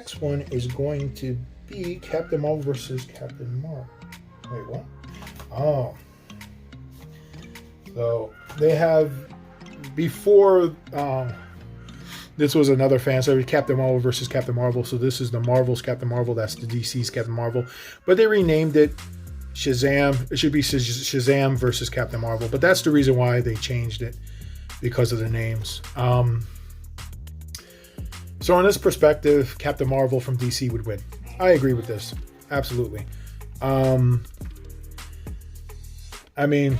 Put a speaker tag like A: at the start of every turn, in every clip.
A: next one is going to be Captain Marvel versus Captain Marvel. Wait, what? Oh. So they have, before, this was another fan service, Captain Marvel versus Captain Marvel. So this is the Marvel's Captain Marvel. That's the DC's Captain Marvel. But they renamed it Shazam. It should be Shazam versus Captain Marvel. But that's the reason why they changed it, because of the names. So in this perspective, Captain Marvel from DC would win. I agree with this. Absolutely. I mean,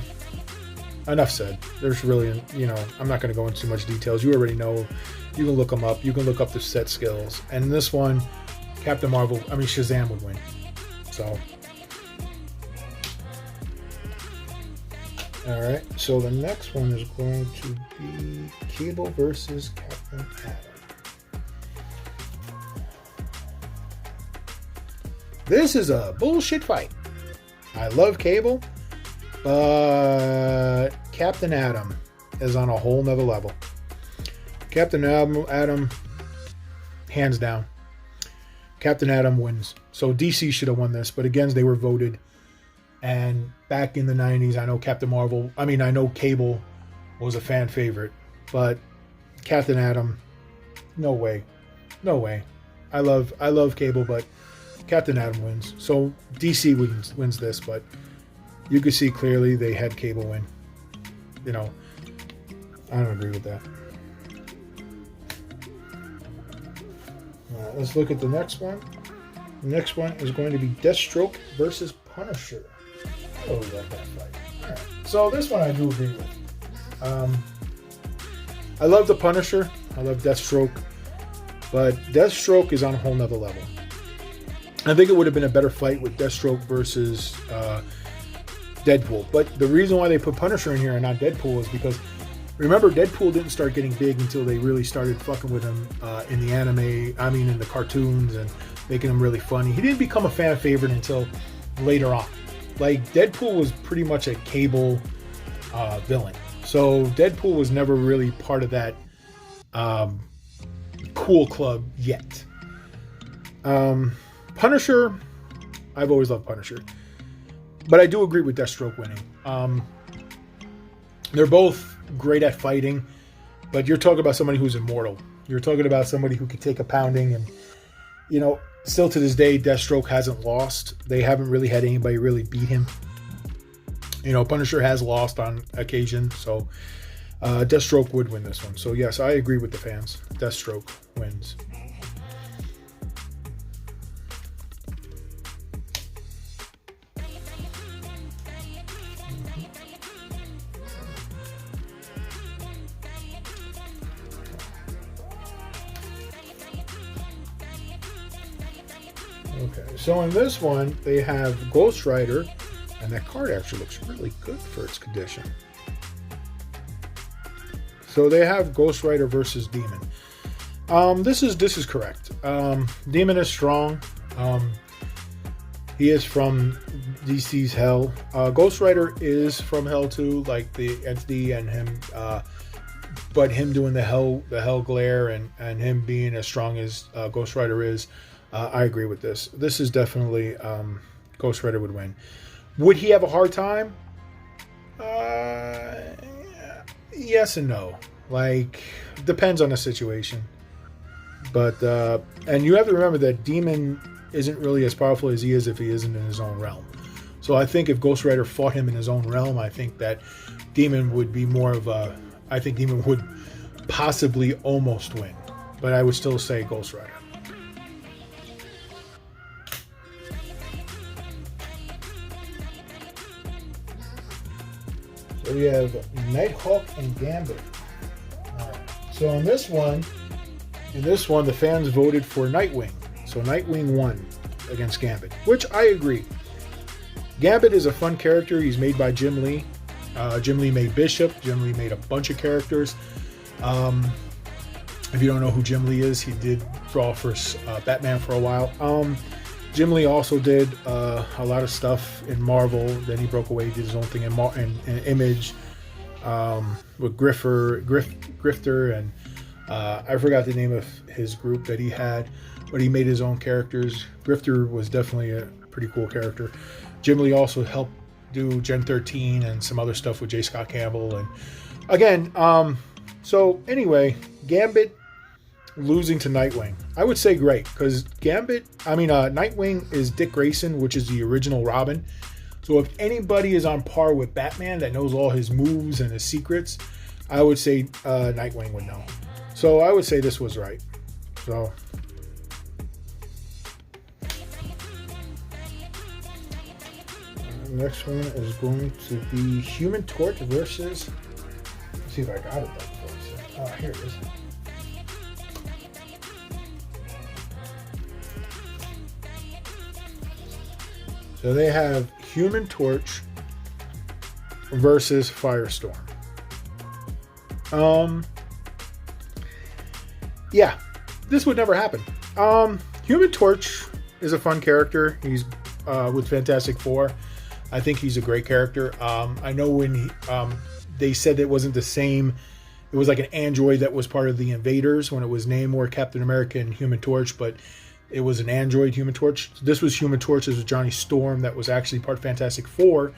A: enough said. There's really, I'm not going to go into too much details. You already know. You can look them up. You can look up the set skills. And in this one, Shazam would win. So. All right. So the next one is going to be Cable versus Captain Atom. This is a bullshit fight. I love Cable, but Captain Atom is on a whole nother level. Captain Atom, hands down. Captain Atom wins. So DC should have won this, but again, they were voted. And back in the 90s, I know Cable was a fan favorite, but Captain Atom, no way. No way. I love Cable, but Captain Atom wins. So DC wins this, but you could see clearly they had Cable win. I don't agree with that. All right, let's look at the next one. The next one is going to be Deathstroke versus Punisher. I really love that fight. All right. So this one I do agree with. I love the Punisher. I love Deathstroke. But Deathstroke is on a whole nother level. I think it would have been a better fight with Deathstroke versus Deadpool. But the reason why they put Punisher in here and not Deadpool is because, remember, Deadpool didn't start getting big until they really started fucking with him in the anime, in the cartoons, and making him really funny. He didn't become a fan favorite until later on. Like, Deadpool was pretty much a Cable villain. So Deadpool was never really part of that cool club yet. Punisher, I've always loved Punisher. But I do agree with Deathstroke winning. They're both great at fighting, but you're talking about somebody who's immortal. You're talking about somebody who could take a pounding, and, still to this day, Deathstroke hasn't lost. They haven't really had anybody really beat him. Punisher has lost on occasion, so Deathstroke would win this one. So yes, I agree with the fans. Deathstroke wins. Okay, so in this one, they have Ghost Rider, and that card actually looks really good for its condition. So they have Ghost Rider versus Demon. This is correct. Demon is strong. He is from DC's Hell. Ghost Rider is from Hell too, like the entity and him. But him doing the Hell glare and him being as strong as Ghost Rider is, I agree with this. This is definitely Ghost Rider would win. Would he have a hard time? Yes and no. Like, depends on the situation. But and you have to remember that Demon isn't really as powerful as he is if he isn't in his own realm. So I think if Ghost Rider fought him in his own realm, I think that Demon would be more of a... I think Demon would possibly almost win. But I would still say Ghost Rider. So we have Nighthawk and Gambit. Right. So in this one, the fans voted for Nightwing. So Nightwing won against Gambit, which I agree. Gambit is a fun character. He's made by Jim Lee. Jim Lee made Bishop. Jim Lee made a bunch of characters. If you don't know who Jim Lee is, he did draw for Batman for a while. Jim Lee also did a lot of stuff in Marvel. Then he broke away, did his own thing in Image with Grifter, and I forgot the name of his group that he had. but he made his own characters. Grifter was definitely a pretty cool character. Jubilee also helped do Gen 13 and some other stuff with J. Scott Campbell. And again, so anyway, Gambit losing to Nightwing. I would say great, because Nightwing is Dick Grayson, which is the original Robin. So if anybody is on par with Batman that knows all his moves and his secrets, I would say Nightwing would know. So I would say this was right. So next one is going to be Human Torch versus. Let's see if I got it. Oh, here it is. So they have Human Torch versus Firestorm. Yeah, this would never happen. Human Torch is a fun character. He's with Fantastic Four. I think he's a great character. I know when they said it wasn't the same. It was like an android that was part of the Invaders when it was Namor, Captain America, and Human Torch, but it was an android Human Torch. This was Human Torch. This was Johnny Storm that was actually part of Fantastic Four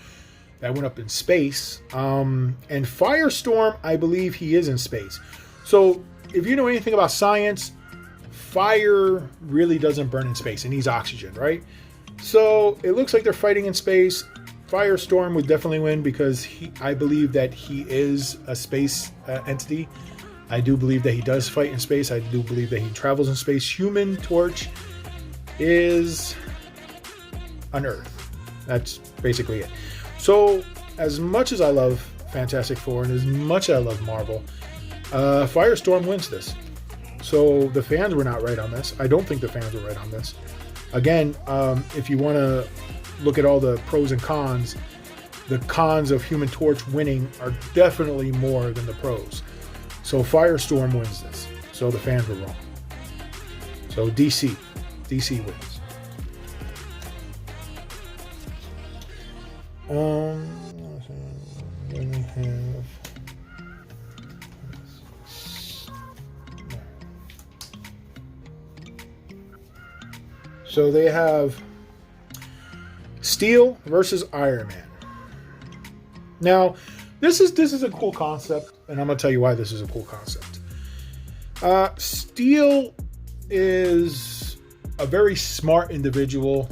A: that went up in space. And Firestorm, I believe he is in space. So if you know anything about science, fire really doesn't burn in space. It needs oxygen, right? So it looks like they're fighting in space. Firestorm would definitely win because I believe that he is a space entity. I do believe that he does fight in space. I do believe that he travels in space. Human Torch is on Earth. That's basically it. So as much as I love Fantastic Four and as much as I love Marvel, Firestorm wins this. So the fans were not right on this. I don't think the fans were right on this. Again, if you want to look at all the pros and cons, the cons of Human Torch winning are definitely more than the pros. So Firestorm wins this. So the fans were wrong. So DC wins. Then we have. So they have Steel versus Iron Man. Now, this is a cool concept, and I'm gonna tell you why this is a cool concept. Steel is a very smart individual.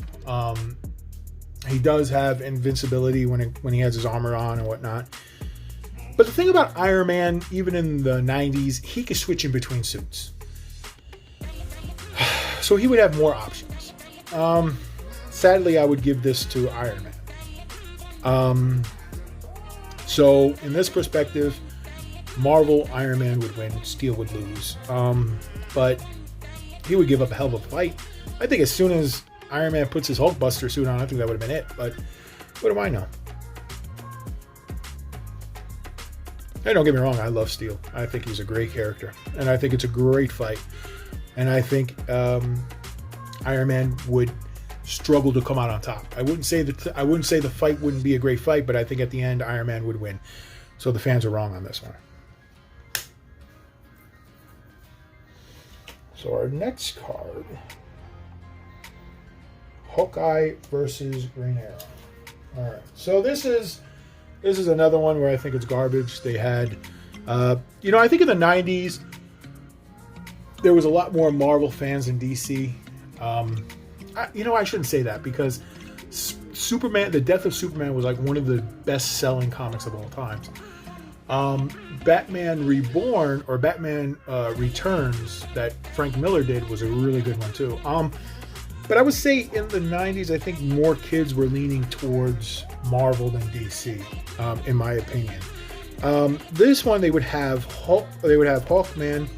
A: He does have invincibility when he has his armor on and whatnot. But the thing about Iron Man, even in the 90s, he could switch in between suits. So he would have more options. Sadly, I would give this to Iron Man. So in this perspective, Marvel, Iron Man would win, Steel would lose. But he would give up a hell of a fight. I think as soon as Iron Man puts his Hulkbuster suit on, I think that would have been it. But what do I know? Hey, don't get me wrong, I love Steel. I think he's a great character. And I think it's a great fight. And I think Iron Man would struggle to come out on top. I wouldn't say the fight wouldn't be a great fight, but I think at the end Iron Man would win. So the fans are wrong on this one. So our next card, Hawkeye versus Green Arrow. All right. So this is another one where I think it's garbage. They had, I think in the 90s there was a lot more Marvel fans than DC. I shouldn't say that because Superman, the Death of Superman was like one of the best-selling comics of all times. Batman Reborn or Batman Returns that Frank Miller did was a really good one too. But I would say in the 90s, I think more kids were leaning towards Marvel than DC, in my opinion. This one they would have Hawkeye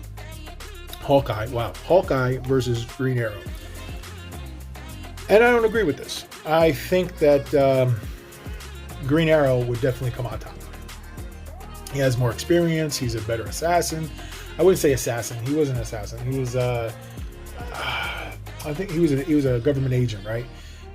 A: versus Green Arrow. And I don't agree with this. I think that Green Arrow would definitely come on top. He has more experience. He's a better assassin. I wouldn't say assassin. He was an assassin. He was I think he was a government agent, right?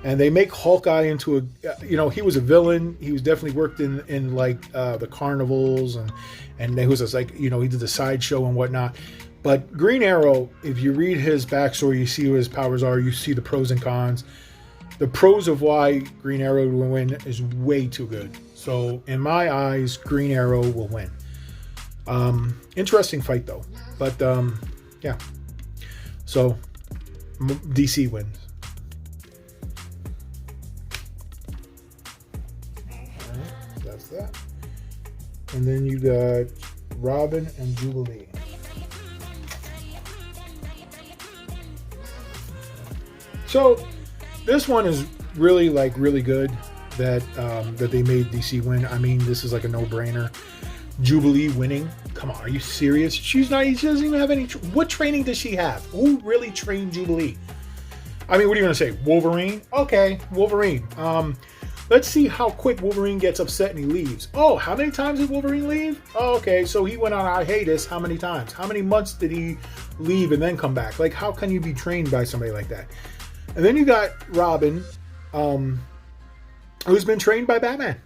A: And they make Hawkeye into he was a villain. He was definitely worked in like the carnivals and he was just like, he did the sideshow and whatnot. But Green Arrow, if you read his backstory, you see what his powers are, you see the pros and cons. The pros of why Green Arrow will win is way too good. So in my eyes, Green Arrow will win. Interesting fight though. But yeah. So DC wins. Alright, that's that. And then you got Robin and Jubilee. So this one is really really good that that they made DC win. I mean, this is like a no-brainer. Jubilee winning. Come on, are you serious? She doesn't even have any. What training does she have? Who really trained Jubilee? I mean, what are you gonna say? Wolverine? Okay, Wolverine. Let's see how quick Wolverine gets upset and he leaves. Oh, how many times did Wolverine leave? Oh, okay, so he went on hiatus how many times? How many months did he leave and then come back? Like, how can you be trained by somebody like that? And then you got Robin, who's been trained by Batman.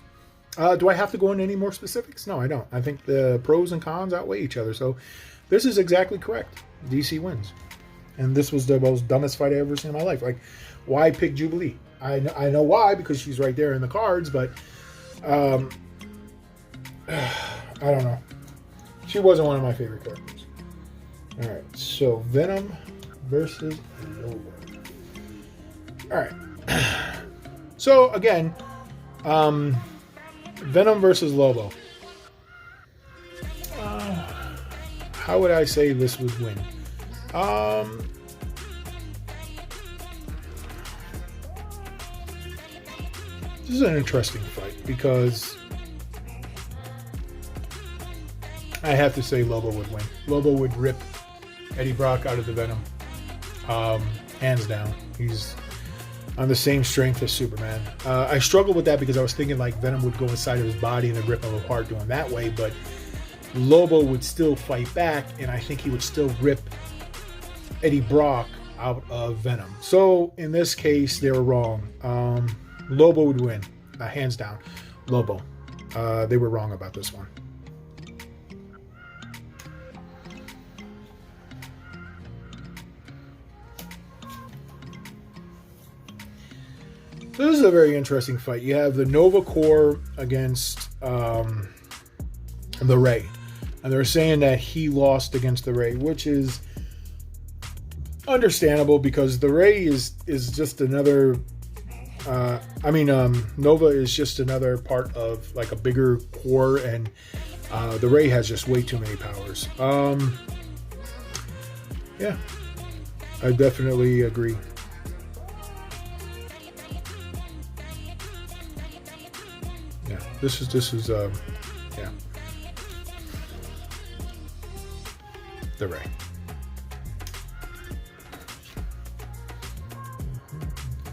A: Do I have to go into any more specifics? No, I don't. I think the pros and cons outweigh each other. So this is exactly correct. DC wins. And this was the most dumbest fight I ever seen in my life. Like, why pick Jubilee? I know why, because she's right there in the cards, but I don't know. She wasn't one of my favorite characters. All right, so Venom versus Lobo. All right. So again, Venom versus Lobo. How would I say this would win? This is an interesting fight because I have to say Lobo would win. Lobo would rip Eddie Brock out of the Venom. Hands down. He's on the same strength as Superman. I struggled with that because I was thinking like Venom would go inside of his body and then rip him apart doing that way, but Lobo would still fight back, and I think he would still rip Eddie Brock out of Venom. So in this case, they were wrong. Lobo would win, hands down. Lobo. They were wrong about this one. So this is a very interesting fight. You have the Nova Corps against the Ray. And they're saying that he lost against the Ray, which is understandable because the Ray is just another... Nova is just another part of like a bigger core, and the Ray has just way too many powers. Yeah, I definitely agree. Yeah, this is yeah, the Ray.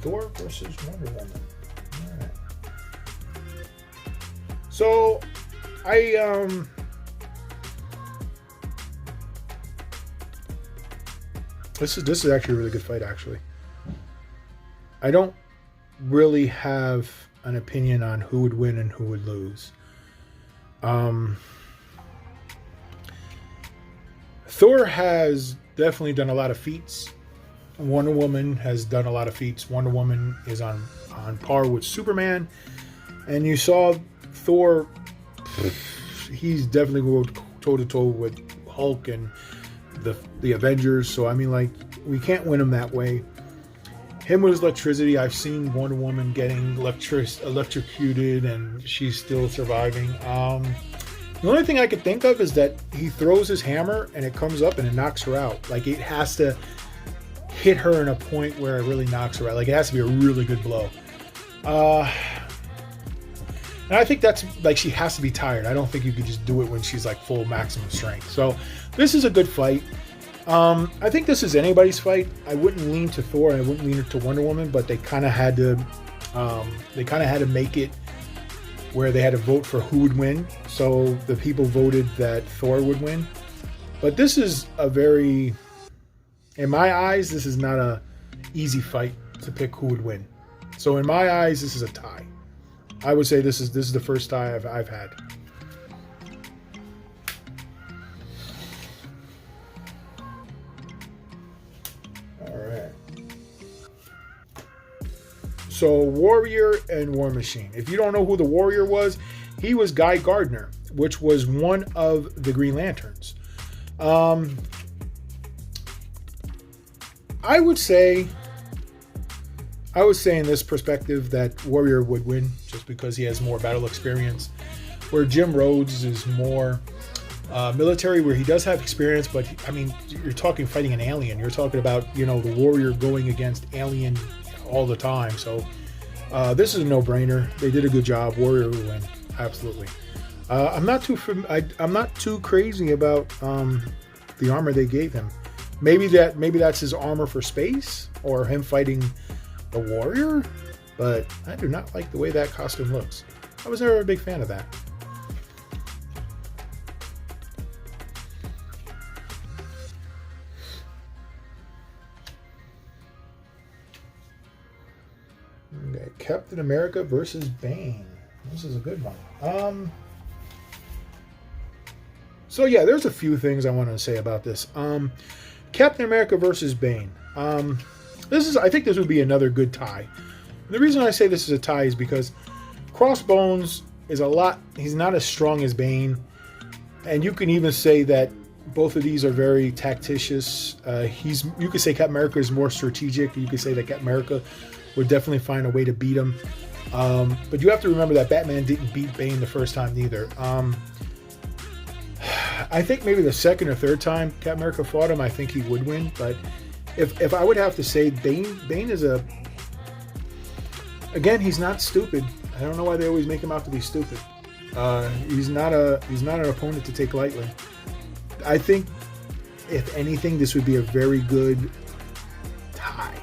A: Thor versus Wonder Woman. All right. So, this is actually a really good fight. Actually, I don't really have an opinion on who would win and who would lose. Thor has definitely done a lot of feats. Wonder Woman has done a lot of feats. Wonder Woman is on par with Superman. And you saw Thor, he's definitely going toe-to-toe with Hulk and the Avengers. So, I mean, like, we can't win him that way. Him with his electricity, I've seen Wonder Woman getting electrocuted and she's still surviving. The only thing I could think of is that he throws his hammer and it comes up and it knocks her out. Like, it has to hit her in a point where it really knocks her out. Like, it has to be a really good blow. And I think that's, like, she has to be tired. I don't think you could just do it when she's, like, full maximum strength. So, this is a good fight. I think this is anybody's fight. I wouldn't lean to Thor and I wouldn't lean to Wonder Woman, but they kind of had to, make it where they had to vote for who would win. So, the people voted that Thor would win. But this is a very... In my eyes, this is not a easy fight to pick who would win. So in my eyes, this is a tie. I would say this is the first tie I've had. So Warrior and War Machine. If you don't know who the Warrior was, he was Guy Gardner, which was one of the Green Lanterns. I would say in this perspective that Warrior would win just because he has more battle experience, where Jim Rhodes is more military, where he does have experience, but I mean, you're talking fighting an alien. You're talking about, the Warrior going against alien all the time. So this is a no-brainer. They did a good job. Warrior will win, absolutely. I'm not too crazy about the armor they gave him. Maybe that's his armor for space or him fighting the Warrior, but I do not like the way that costume looks. I was never a big fan of that. Okay, Captain America versus Bane. This is a good one. So yeah, there's a few things I want to say about this. Captain America versus Bane. I think this would be another good tie. And the reason I say this is a tie is because Crossbones is he's not as strong as Bane. And you can even say that both of these are very tactitious. You could say Captain America is more strategic. You could say that Captain America would definitely find a way to beat him. But you have to remember that Batman didn't beat Bane the first time either. I think maybe the second or third time Captain America fought him, I think he would win. But if I would have to say, Bane is again, he's not stupid. I don't know why they always make him out to be stupid. He's not an opponent to take lightly. I think, if anything, this would be a very good tie.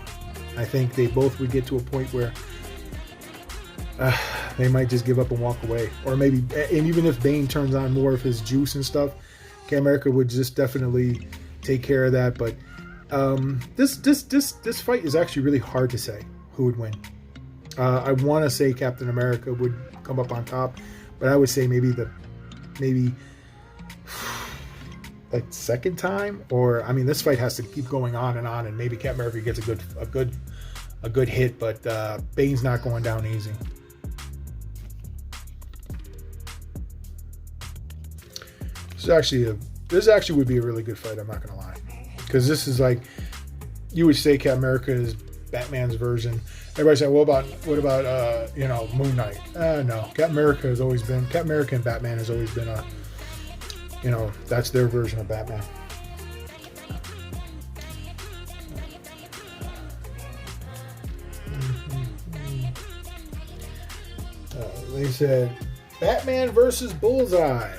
A: I think they both would get to a point where they might just give up and walk away. Or maybe, and even if Bane turns on more of his juice and stuff, Captain America would just definitely take care of that. But this fight is actually really hard to say who would win. I want to say Captain America would come up on top, but I would say maybe like second time, or I mean, this fight has to keep going on, and maybe Captain America gets a good hit, but Bane's not going down easy. This actually would be a really good fight. I'm not gonna lie, because this is like, you would say Captain America is Batman's version. Everybody say, what about Moon Knight? No, Captain America and Batman has always been that's their version of Batman. They said Batman versus Bullseye.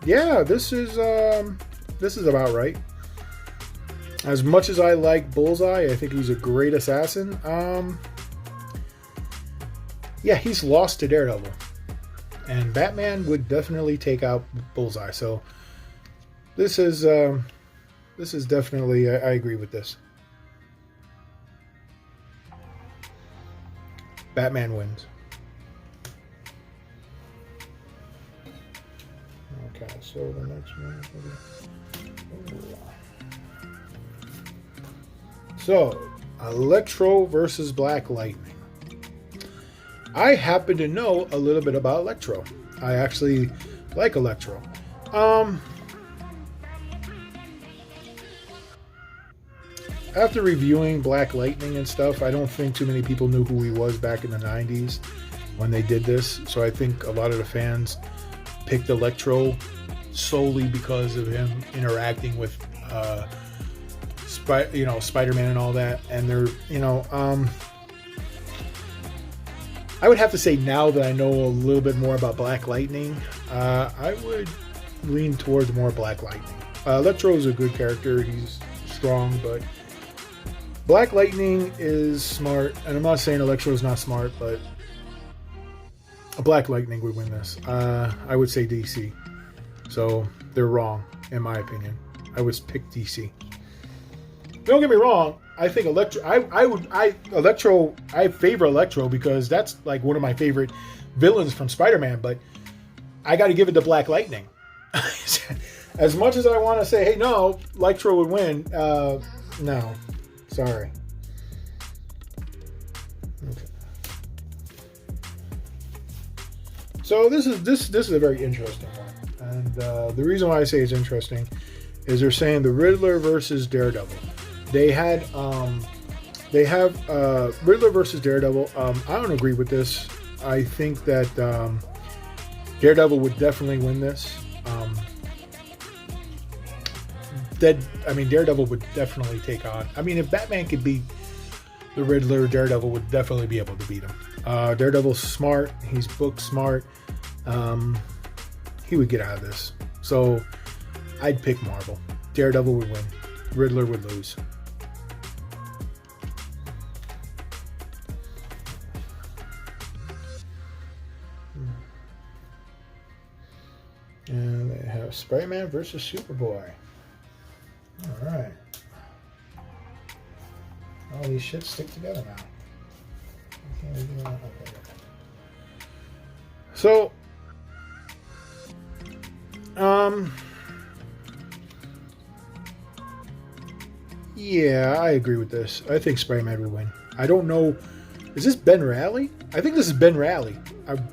A: Yeah, this is about right. As much as I like Bullseye, I think he's a great assassin. Yeah, he's lost to Daredevil, and Batman would definitely take out Bullseye. So this is definitely, I agree with this. Batman wins. Okay, so the next one. So, Electro versus Black Lightning. I happen to know a little bit about Electro. I actually like Electro. After reviewing Black Lightning and stuff, I don't think too many people knew who he was back in the 90s when they did this. So I think a lot of the fans picked Electro solely because of him interacting with Spider-Man and all that. And they're, I would have to say, now that I know a little bit more about Black Lightning, I would lean towards more Black Lightning. Electro is a good character. He's strong, but Black Lightning is smart. And I'm not saying Electro is not smart, but Black Lightning would win this. I would say DC. So they're wrong, in my opinion. I would pick DC. Don't get me wrong. I think Electro. I favor Electro because that's like one of my favorite villains from Spider-Man. But I got to give it to Black Lightning. As much as I want to say, hey, no, Electro would win. No, sorry. So this is a very interesting one, and the reason why I say it's interesting is they're saying the Riddler versus Daredevil. They have Riddler versus Daredevil. I don't agree with this. I think that Daredevil would definitely win this. Daredevil would definitely take on. I mean, if Batman could beat the Riddler, Daredevil would definitely be able to beat him. Daredevil's smart. He's book smart. He would get out of this. So I'd pick Marvel. Daredevil would win. Riddler would lose. And they have Spider-Man versus Superboy. All right. All these shits stick together now. Okay. So, yeah, I agree with this. I think Spider-Man would win. I don't know. Is this Ben Reilly? I think this is Ben Reilly.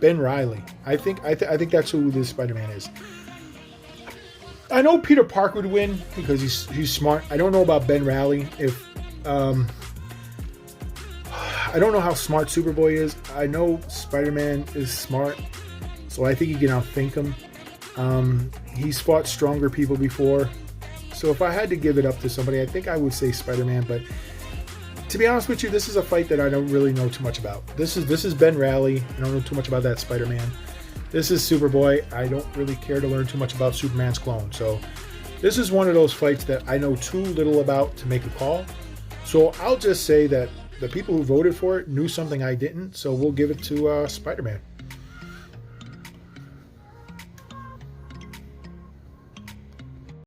A: Ben Reilly. I think that's who this Spider-Man is. I know Peter Parker would win because he's smart. I don't know about Ben Reilly. I don't know how smart Superboy is. I know Spider-Man is smart, so I think he can outthink him. He's fought stronger people before, so if I had to give it up to somebody, I think I would say Spider-Man. But to be honest with you, this is a fight that I don't really know too much about. This is Ben Reilly. I don't know too much about that Spider-Man. This is Superboy. I don't really care to learn too much about Superman's clone. So this is one of those fights that I know too little about to make a call. So I'll just say that the people who voted for it knew something I didn't. So we'll give it to Spider-Man.